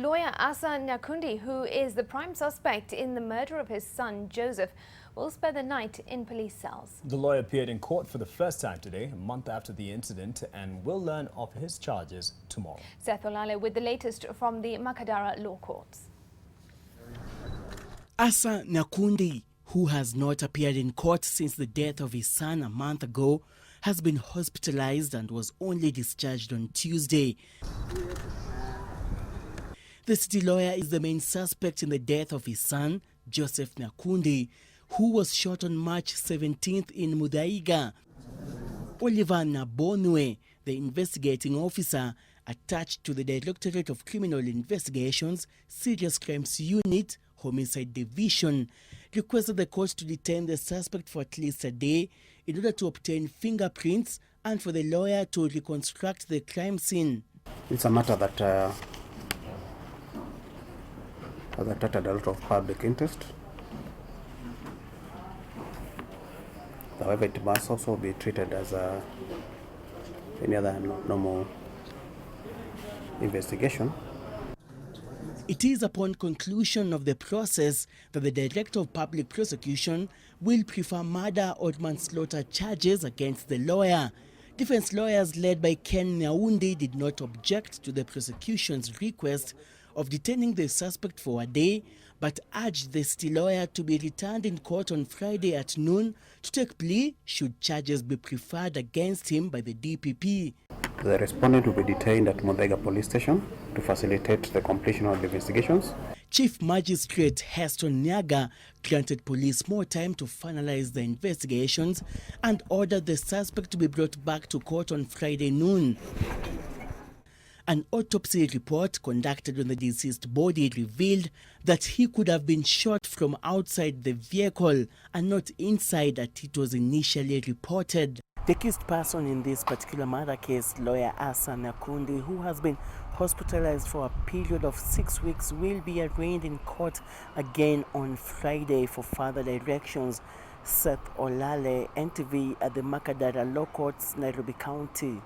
Lawyer Assa Nyakundi, who is the prime suspect in the murder of his son Joseph, will spend the night in police cells. The lawyer appeared in court for the first time today, a month after the incident, and will learn of his charges tomorrow. Seth Olale with the latest from the Makadara Law Courts. Assa Nyakundi, who has not appeared in court since the death of his son a month ago, has been hospitalized and was only discharged on Tuesday. The city lawyer is the main suspect in the death of his son, Joseph Nyakundi, who was shot on March 17th in Muthaiga. Oliver Nabonwe, the investigating officer attached to the Directorate of Criminal Investigations, Serious Crimes Unit, Homicide Division, requested the court to detain the suspect for at least a day in order to obtain fingerprints and for the lawyer to reconstruct the crime scene. It's a matter that has attracted a lot of public interest. However, it must also be treated as any other normal investigation. It is upon conclusion of the process that the Director of Public Prosecution will prefer murder or manslaughter charges against the lawyer. Defense lawyers led by Ken Nyaundi did not object to the prosecution's request of detaining the suspect for a day, but urged the city lawyer to be returned in court on Friday at noon to take plea should charges be preferred against him by the DPP. The respondent will be detained at Muthaiga Police Station to facilitate the completion of the investigations. Chief Magistrate Heston Nyaga granted police more time to finalize the investigations and ordered the suspect to be brought back to court on Friday noon. An autopsy report conducted on the deceased body revealed that he could have been shot from outside the vehicle and not inside as it was initially reported. The accused person in this particular murder case, lawyer Assa Nyakundi, who has been hospitalized for a period of 6 weeks, will be arraigned in court again on Friday for further directions. Seth Olale, NTV at the Makadara Law Courts, Nairobi County.